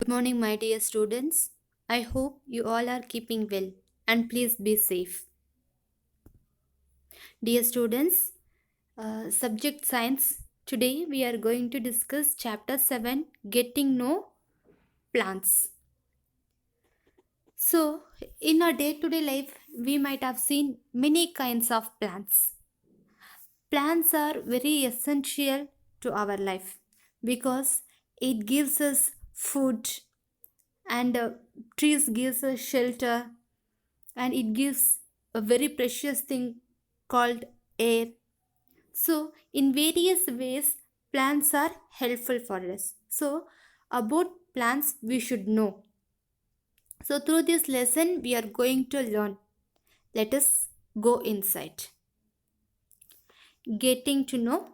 Good morning, my dear students. I hope you all are keeping well and please be safe. Dear students, subject science. Today we are going to discuss chapter 7 Getting Know Plants. So, in our day to day life, we might have seen many kinds of plants. Plants are very essential to our life because it gives us food and trees gives us shelter and it gives a very precious thing called air. So, in various ways, plants are helpful for us. So, about plants, we should know. So, through this lesson, we are going to learn. Let us go inside. Getting to know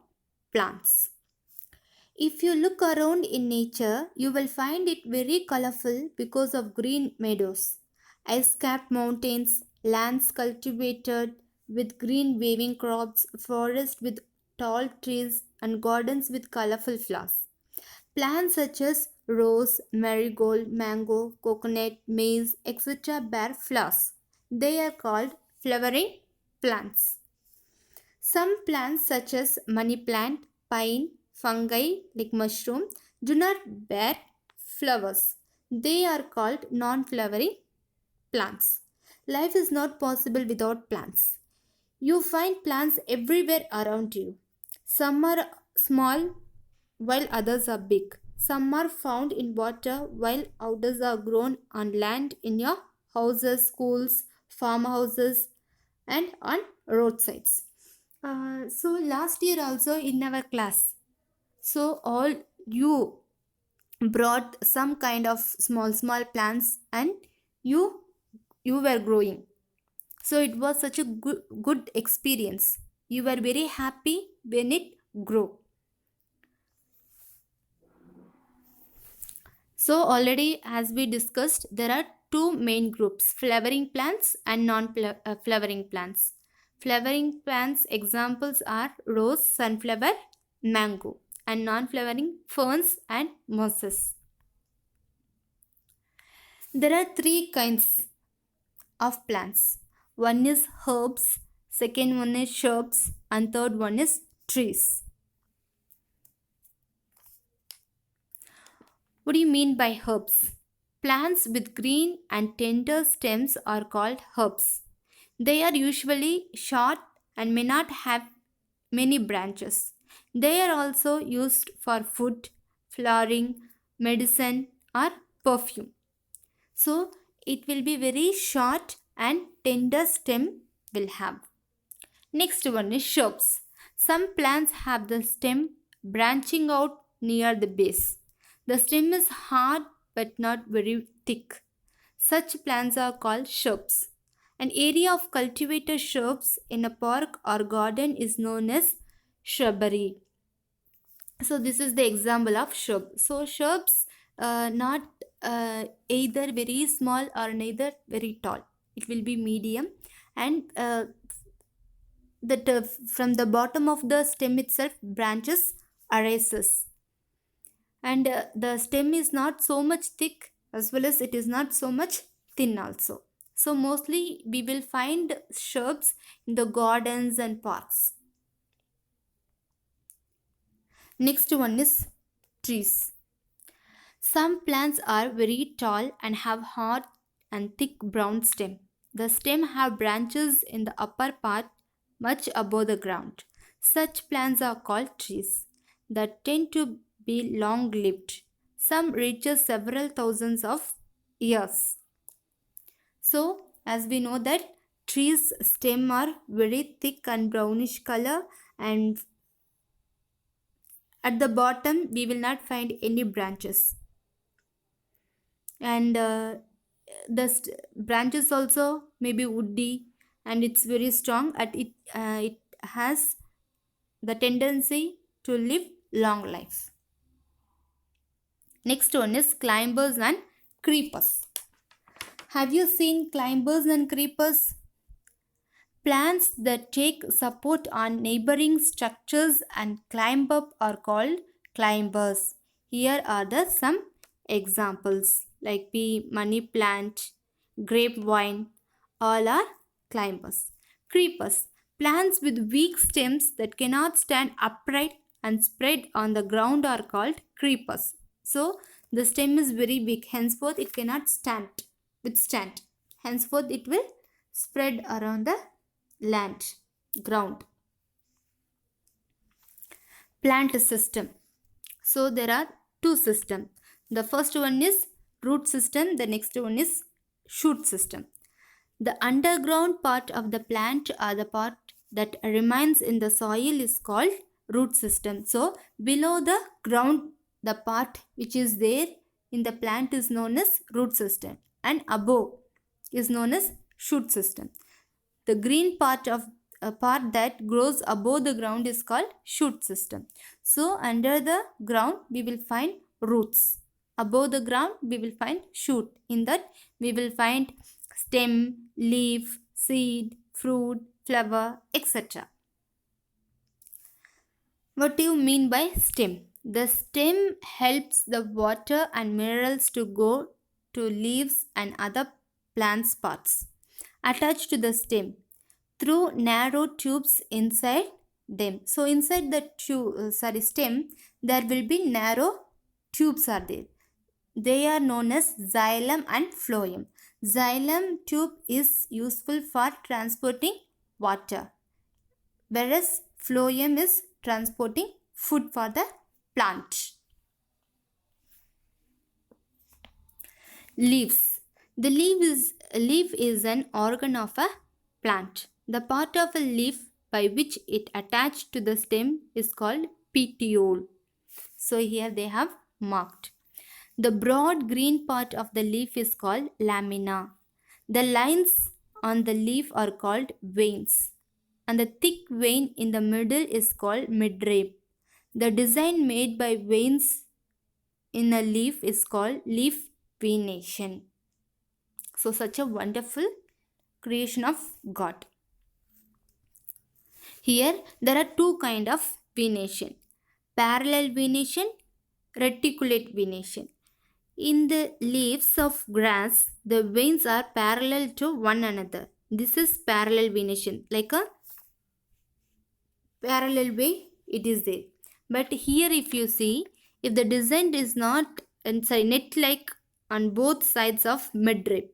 plants. If you look around in nature, you will find it very colorful because of green meadows, ice capped mountains, lands cultivated with green waving crops, forests with tall trees, and gardens with colorful flowers. Plants such as rose, marigold, mango, coconut, maize, etc. bear flowers. They are called flowering plants. Some plants such as money plant, pine, fungi like mushroom do not bear flowers. They are called non-flowering plants. Life is not possible without plants. You find plants everywhere around you. Some are small while others are big. Some are found in water while others are grown on land in your houses, schools, farmhouses, and on roadsides. So last year also in our class, so all you brought some kind of small plants and you you were growing. So it was such a good experience. You were very happy when it grew. So already as we discussed, there are two main groups, flowering plants and non-flowering plants. Flowering plants examples are rose, sunflower, mango, and non-flowering ferns and mosses. There are three kinds of plants. One is herbs, second one is shrubs, and third one is trees. What do you mean by herbs? Plants with green and tender stems are called herbs. They are usually short and may not have many branches. They are also used for food, flowering, medicine, or perfume. So, it will be very short and tender stem will have. Next one is shrubs. Some plants have the stem branching out near the base. The stem is hard but not very thick. Such plants are called shrubs. An area of cultivated shrubs in a park or garden is known as shrubbery. So this is the example of shrub. So shrubs not either very small or neither very tall. It will be medium and from the bottom of the stem itself branches arises and the stem is not so much thick as well as it is not so much thin also. So mostly we will find shrubs in the gardens and parks. Next one is trees. Some plants are very tall and have hard and thick brown stem. The stem have branches in the upper part much above the ground. Such plants are called trees that tend to be long lived. Some reaches several thousands of years. So, as we know that trees stem are very thick and brownish color and at the bottom we will not find any branches and branches also may be woody and it's very strong at it has the tendency to live long life. Next one is climbers and creepers. Have you seen climbers and creepers? Plants that take support on neighboring structures and climb up are called climbers. Here are the some Examples like pea, money plant, grapevine, all are climbers. Creepers, plants with weak stems that cannot stand upright and spread on the ground are called creepers. So the stem is very big, henceforth it cannot withstand. Henceforth it will spread around the land, ground. Plant system. So there are two systems. The first one is root system, the next one is shoot system. The underground part of the plant or the part that remains in the soil is called root system. So below the ground, the part which is there in the plant is known as root system, and above is known as shoot system. The green part of a part that grows above the ground is called shoot system. So under the ground we will find roots. Above the ground we will find shoot. In that we will find stem, leaf, seed, fruit, flower, etc. What do you mean by stem? The stem helps the water and minerals to go to leaves and other plants parts. Attached to the stem through narrow tubes inside them. So inside the stem there will be narrow tubes are there. They are known as xylem and phloem. Xylem tube is useful for transporting water, whereas phloem is transporting food for the plant. Leaves. The leaf is an organ of a plant. The part of a leaf by which it attached to the stem is called petiole. So here they have marked. The broad green part of the leaf is called lamina. The lines on the leaf are called veins, and the thick vein in the middle is called midrib. The design made by veins in a leaf is called leaf venation. So such a wonderful creation of God. Here there are two kind of venation: parallel venation, reticulate venation. In the leaves of grass, the veins are parallel to one another. This is parallel venation, like a parallel way it is there. But here if you see, if the design is not net-like on both sides of midrib,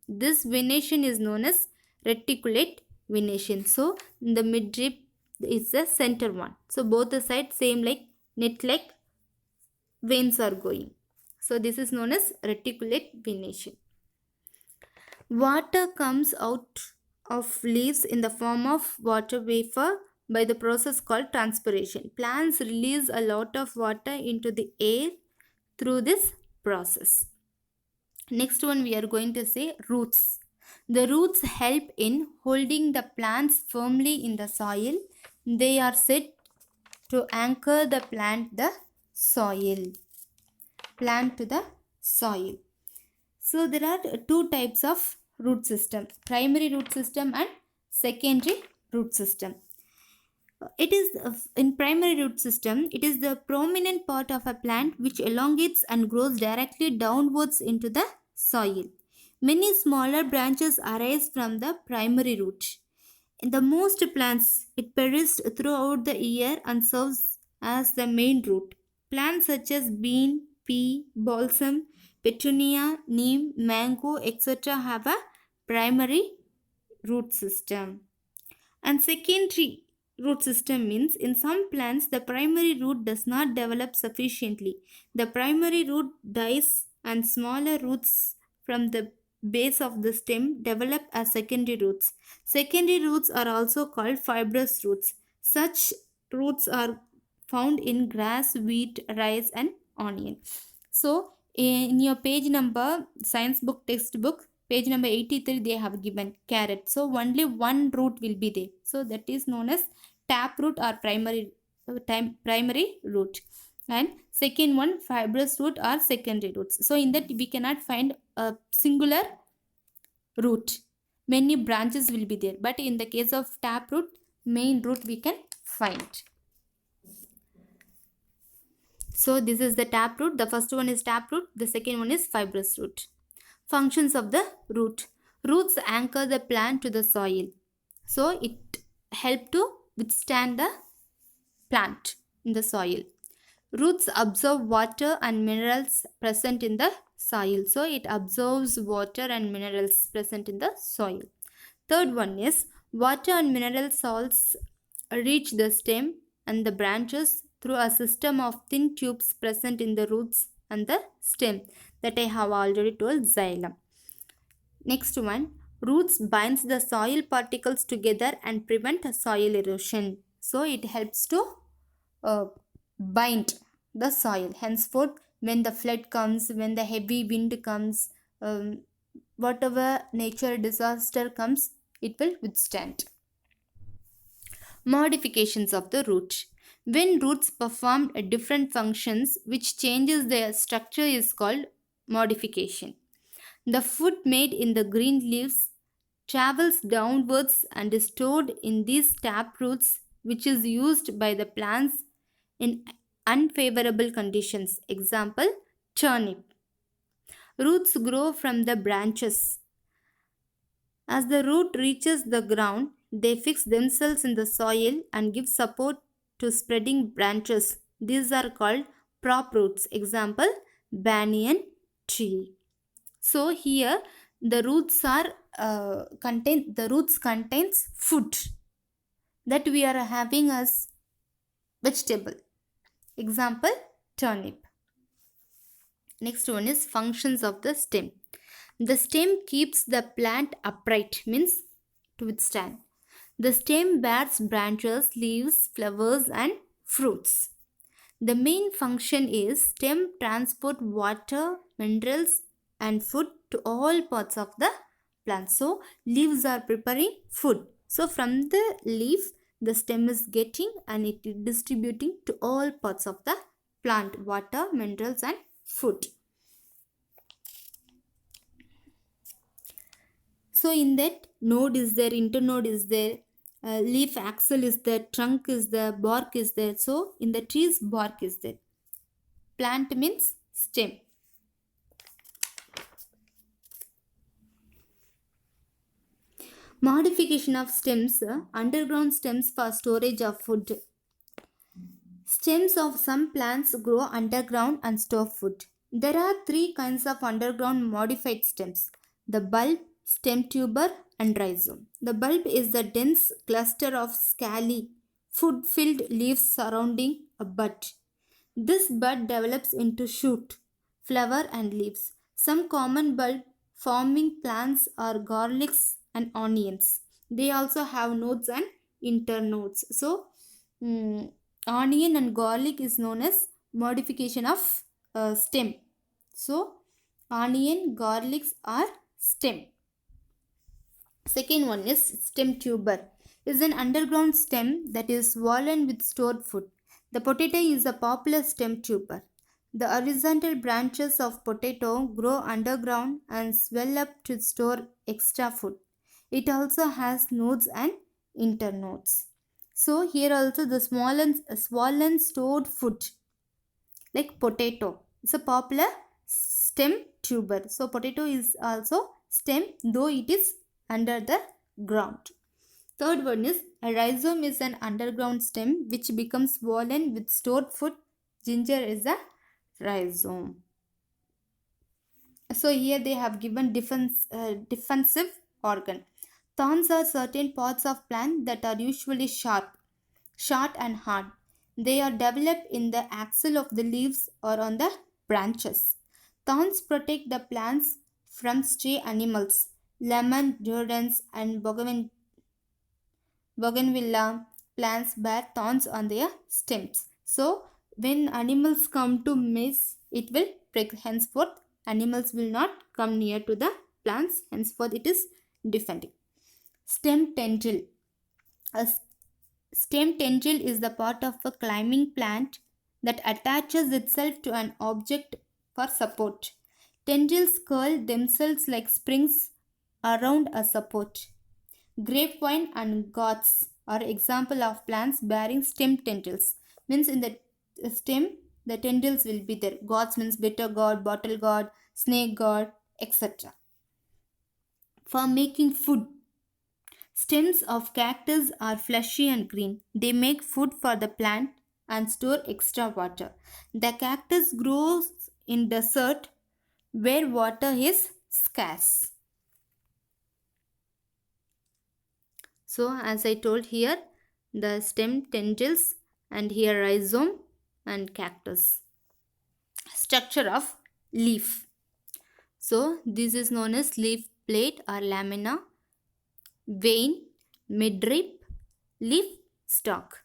this venation is known as reticulate venation. So the midrib is the center one. So both the sides same like net-like veins are going. So this is known as reticulate venation. Water comes out of leaves in the form of water vapor by the process called transpiration. Plants release a lot of water into the air through this process. Next one we are going to say roots. The roots help in holding the plants firmly in the soil. They are said to anchor the plant to the soil. So there are two types of root system: primary root system and secondary root system. It is in primary root system, it is the prominent part of a plant which elongates and grows directly downwards into the soil. Many smaller branches arise from the primary root. In the most plants, it persists throughout the year and serves as the main root. Plants such as bean, pea, balsam, petunia, neem, mango, etc. have a primary root system. And secondary root system means in some plants the primary root does not develop sufficiently. The primary root dies and smaller roots from the base of the stem develop as secondary roots. Secondary roots are also called fibrous roots. Such roots are found in grass, wheat, rice and onion. So in your page number science book textbook, page number 83, they have given carrot. So only one root will be there. So that is known as taproot or primary root. And second one, fibrous root or secondary roots. So in that we cannot find a singular root. Many branches will be there. But in the case of taproot, main root we can find. So this is the taproot. The first one is taproot. The second one is fibrous root. Functions of the root. Roots anchor the plant to the soil. So it help to withstand the plant in the soil. Roots absorb water and minerals present in the soil. So it absorbs water and minerals present in the soil. Third one is water and mineral salts reach the stem and the branches through a system of thin tubes present in the roots and the stem that I have already told, xylem. Next one, roots binds the soil particles together and prevent soil erosion. So it helps to uh, bind the soil. Henceforth, when the flood comes, when the heavy wind comes, whatever nature disaster comes, it will withstand. Modifications of the root. When roots perform different functions which changes their structure is called modification. The food made in the green leaves travels downwards and is stored in these tap roots, which is used by the plants in unfavorable conditions. Example, turnip. Roots grow from the branches. As the root reaches the ground, they fix themselves in the soil and give support to spreading branches. These are called prop roots. Example, banyan tree. So here the roots are the roots contains food that we are having as vegetable. Example, turnip. Next one is functions of the stem. The stem keeps the plant upright, means to withstand. The stem bears branches, leaves, flowers and fruits. The main function is stem transport water, minerals and food to all parts of the plant. So leaves are preparing food. So from the leaf the stem is getting and it is distributing to all parts of the plant water, minerals and food. So in that node is there, internode is there, leaf axil is there, trunk is there, bark is there. So in the trees bark is there. Plant means stem. Modification of stems, underground stems for storage of food. Stems of some plants grow underground and store food. There are three kinds of underground modified stems: the bulb, stem tuber, and rhizome. The bulb is the dense cluster of scaly, food filled leaves surrounding a bud. This bud develops into shoot, flower, and leaves. Some common bulb forming plants are garlics and onions. They also have nodes and internodes. So, onion and garlic is known as modification of stem. So, onion, garlics are stem. Second one is stem tuber. Is an underground stem that is swollen with stored food. The potato is a popular stem tuber. The horizontal branches of potato grow underground and swell up to store extra food. It also has nodes and internodes. So here also the swollen stored food like potato. It's a popular stem tuber. So potato is also stem though it is under the ground. Third one is a rhizome is an underground stem which becomes swollen with stored food. Ginger is a rhizome. So here they have given defensive organ. Thorns are certain parts of plant that are usually sharp, short and hard. They are developed in the axil of the leaves or on the branches. Thorns protect the plants from stray animals. Lemon, Jordan's and bougainvillea plants bear thorns on their stems. So when animals come to mess, it will break. Henceforth, animals will not come near to the plants. Henceforth, it is defending. Stem tendril. A stem tendril is the part of a climbing plant that attaches itself to an object for support. Tendrils curl themselves like springs around a support. Grapevine and gourds are example of plants bearing stem tendrils. Means in the stem the tendrils will be there. Gods means bitter god, bottle god, snake god, etc. For making food, stems of cactus are fleshy and green. They make food for the plant and store extra water. The cactus grows in desert where water is scarce. So, as I told here, the stem tendrils and here rhizome and cactus. Structure of leaf. So, this is known as leaf plate or lamina, vein, midrib, leaf stalk.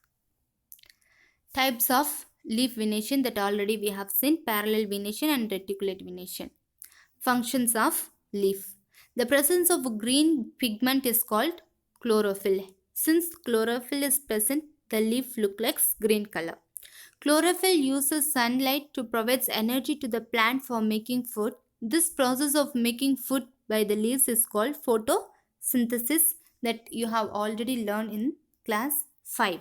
Types of leaf venation that already we have seen: parallel venation and reticulate venation. Functions of leaf. The presence of green pigment is called chlorophyll. Since chlorophyll is present, the leaf looks like green color. Chlorophyll uses sunlight to provide energy to the plant for making food. This process of making food by the leaves is called photosynthesis, that you have already learned in class 5.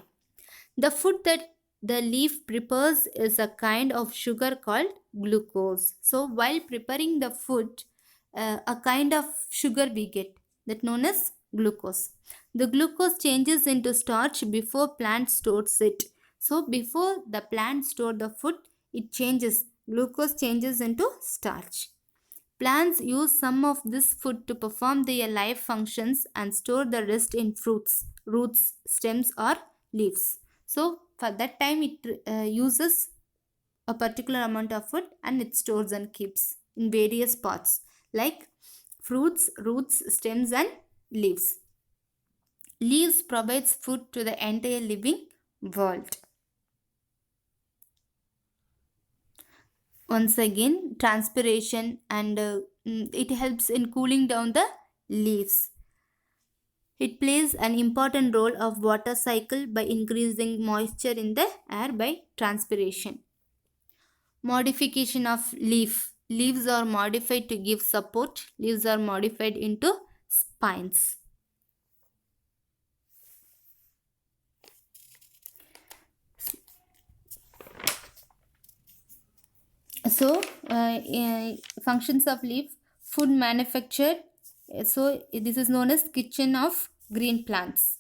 The food that the leaf prepares is a kind of sugar called glucose. So while preparing the food, a kind of sugar we get that known as glucose. The glucose changes into starch before plant stores it. So before the plant store the food, it changes. Glucose changes into starch. Plants use some of this food to perform their life functions and store the rest in fruits, roots, stems or leaves. So for that time it uses a particular amount of food and it stores and keeps in various parts like fruits, roots, stems and leaves. Leaves provides food to the entire living world. Once again, transpiration and it helps in cooling down the leaves. It plays an important role of water cycle by increasing moisture in the air by transpiration. Modification of leaf. Leaves are modified to give support. Leaves are modified into spines. So, functions of leaf: food manufactured. So, this is known as kitchen of green plants.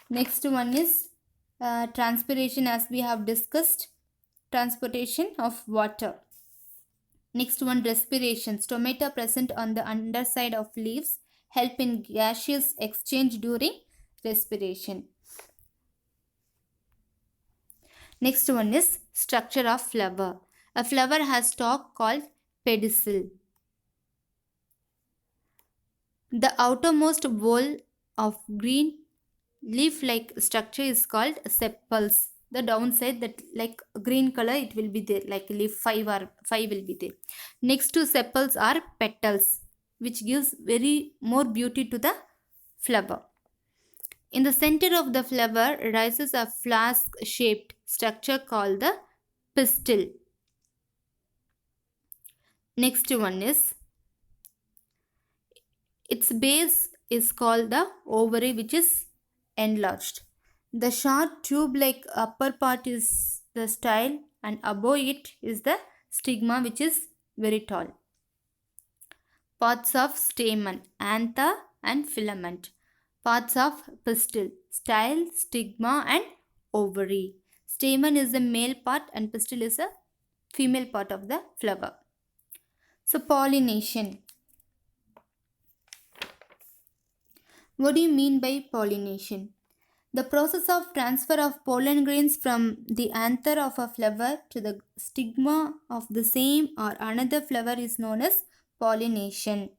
Next one is transpiration, as we have discussed, transportation of water. Next one, respiration. Stomata present on the underside of leaves help in gaseous exchange during respiration. Next one is structure of flower. A flower has stalk called pedicel. The outermost wall of green leaf-like structure is called sepals. The downside, that like green color, it will be there, like leaf 5 or 5 will be there. Next to sepals are petals, which gives very more beauty to the flower. In the center of the flower rises a flask-shaped structure called the pistil. Next one is, its base is called the ovary, which is enlarged. The short tube-like upper part is the style and above it is the stigma, which is very tall. Parts of stamen: anther and filament. Parts of pistil: style, stigma and ovary. Stamen is the male part and pistil is a female part of the flower. So pollination. What do you mean by pollination? The process of transfer of pollen grains from the anther of a flower to the stigma of the same or another flower is known as pollination.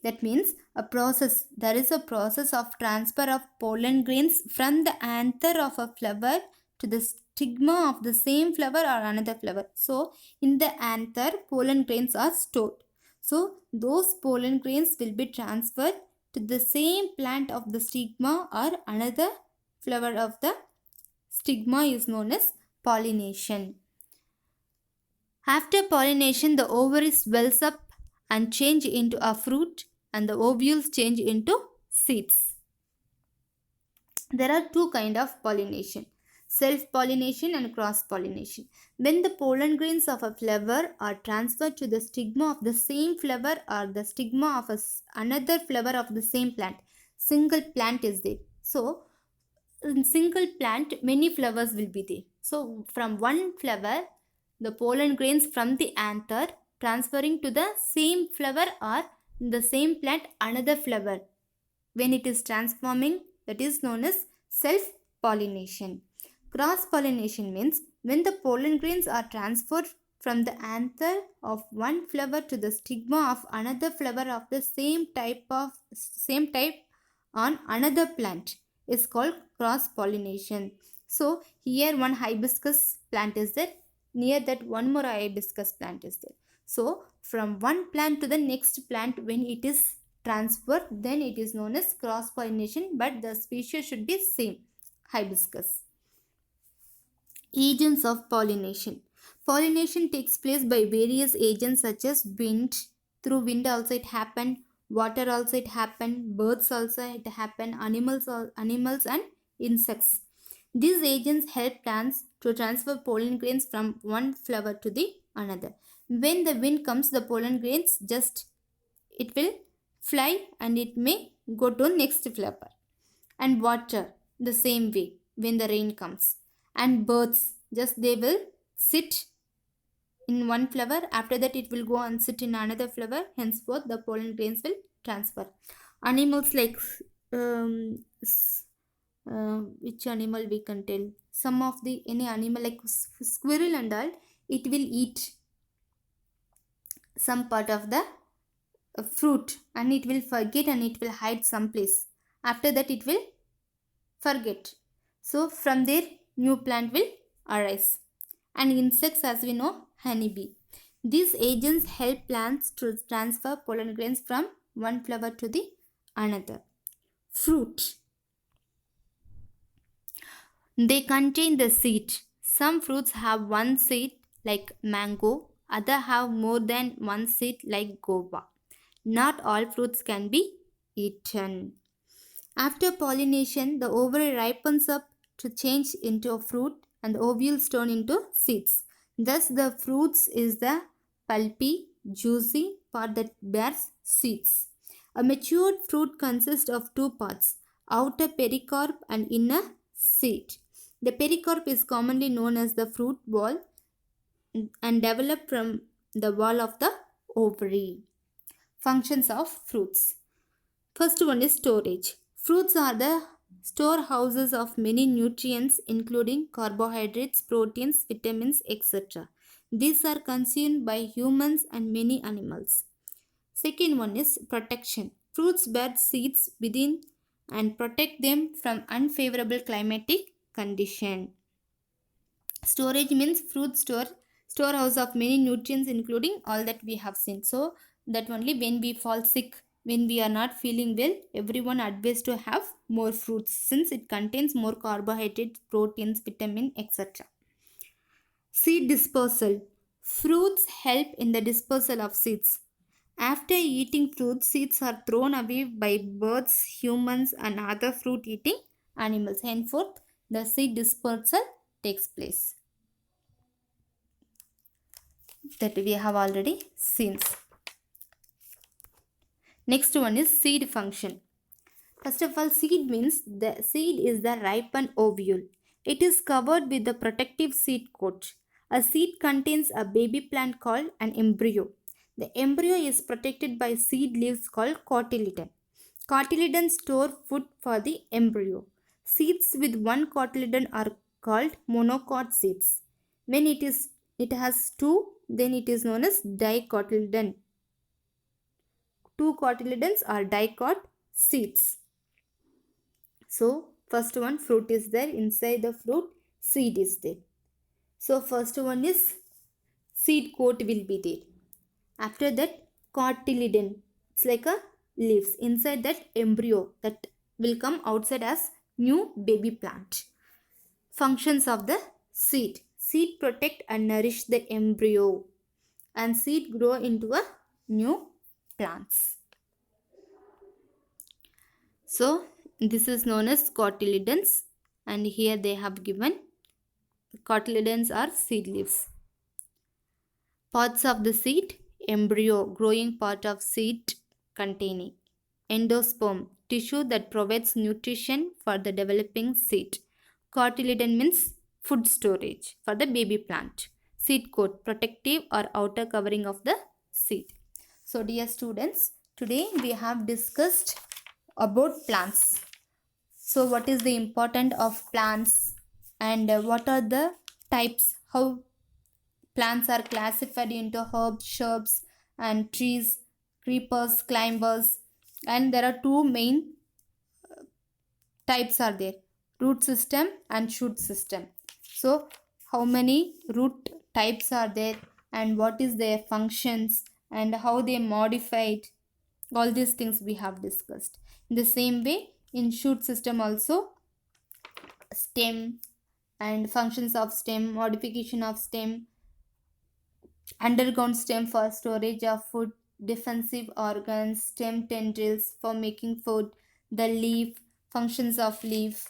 That means there is a process of transfer of pollen grains from the anther of a flower to the stigma of the same flower or another flower. So, in the anther, pollen grains are stored. So, those pollen grains will be transferred to the same plant of the stigma or another flower of the stigma is known as pollination. After pollination, the ovary swells up and change into a fruit and the ovules change into seeds. There are two kinds of pollination. Self-pollination and cross-pollination. When the pollen grains of a flower are transferred to the stigma of the same flower or the stigma of another flower of the same plant, single plant is there. So, in single plant, many flowers will be there. So, from one flower, the pollen grains from the anther transferring to the same flower or the same plant another flower. When it is transforming, that is known as self pollination. Cross pollination means when the pollen grains are transferred from the anther of one flower to the stigma of another flower of the same type on another plant is called cross pollination. So here one hibiscus plant is there, near that one more hibiscus plant is there. So from one plant to the next plant, when it is transferred, then it is known as cross pollination, but the species should be same, hibiscus. Agents of pollination. Pollination takes place by various agents such as wind. Through wind also it happened, water also it happened, birds also it happened, animals and insects. These agents help plants to transfer pollen grains from one flower to the another. When the wind comes, the pollen grains it will fly and it may go to next flower. And water the same way when the rain comes. And birds, just they will sit in one flower, after that it will go and sit in another flower, henceforth the pollen grains will transfer. Animals like which animal we can tell, some of the any animal like squirrel and all, it will eat some part of the fruit and it will forget and it will hide someplace. After that it will forget. So from there new plant will arise. And insects, as we know, honeybee. These agents help plants to transfer pollen grains from one flower to the another. Fruit. They contain the seed. Some fruits have one seed like mango, other have more than one seed like guava. Not all fruits can be eaten. After pollination, the ovary ripens up to change into a fruit and the ovules turn into seeds. Thus, the fruits is the pulpy, juicy part that bears seeds. A matured fruit consists of two parts, outer pericarp and inner seed. The pericarp is commonly known as the fruit ball and developed from the wall of the ovary. Functions of fruits. First one is storage. Fruits are the storehouses of many nutrients including carbohydrates, proteins, vitamins, etc. These are consumed by humans and many animals. Second one is protection. Fruits bear seeds within and protect them from unfavorable climatic condition. Storage means fruit storehouse of many nutrients including all that we have seen. So that only when we fall sick, when we are not feeling well, everyone advised to have more fruits since it contains more carbohydrates, proteins, vitamin, etc. Seed dispersal. Fruits help in the dispersal of seeds. After eating fruits, seeds are thrown away by birds, humans, and other fruit eating animals. Henceforth, the seed dispersal takes place. That we have already seen. Next one is seed function. First of all, seed means the seed is the ripened ovule. It is covered with the protective seed coat. A seed contains a baby plant called an embryo. The embryo is protected by seed leaves called cotyledon. Cotyledon store food for the embryo. Seeds with one cotyledon are called monocot seeds. When it has two, then it is known as dicotyledon. Two cotyledons are dicot seeds. So first one, fruit is there. Inside the fruit, seed is there. So first one is seed coat will be there. After that, cotyledon. It's like a leaves. Inside that, embryo that will come outside as new baby plant. Functions of the seed. Seed protect and nourish the embryo. And seed grow into a new plants. So this is known as cotyledons and here they have given Cotyledons are seed leaves. Parts of the seed: embryo, growing part of seed containing. Endosperm, tissue that provides nutrition for the developing seed. Cotyledon means food storage for the baby plant. Seed coat, protective or outer covering of the seed. So dear students, today we have discussed about plants. So what is the importance of plants, and what are the types, how plants are classified into herbs, shrubs, and trees, creepers, climbers, and there are two main types are there: root system and shoot system. So how many root types are there, and what is their functions, and how they modified, all these things we have discussed. In the same way, in shoot system also, stem and functions of stem, modification of stem, underground stem for storage of food, defensive organs, stem tendrils for making food, the leaf, functions of leaf,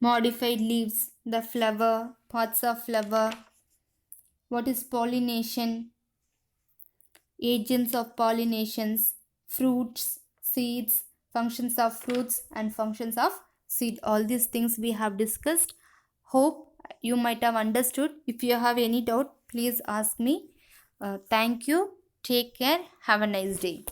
modified leaves, the flower, parts of flower, what is pollination, agents of pollinations, fruits, seeds, functions of fruits, and functions of seed. All these things we have discussed. Hope you might have understood. If you have any doubt, please ask me. Thank you. Take care. Have a nice day.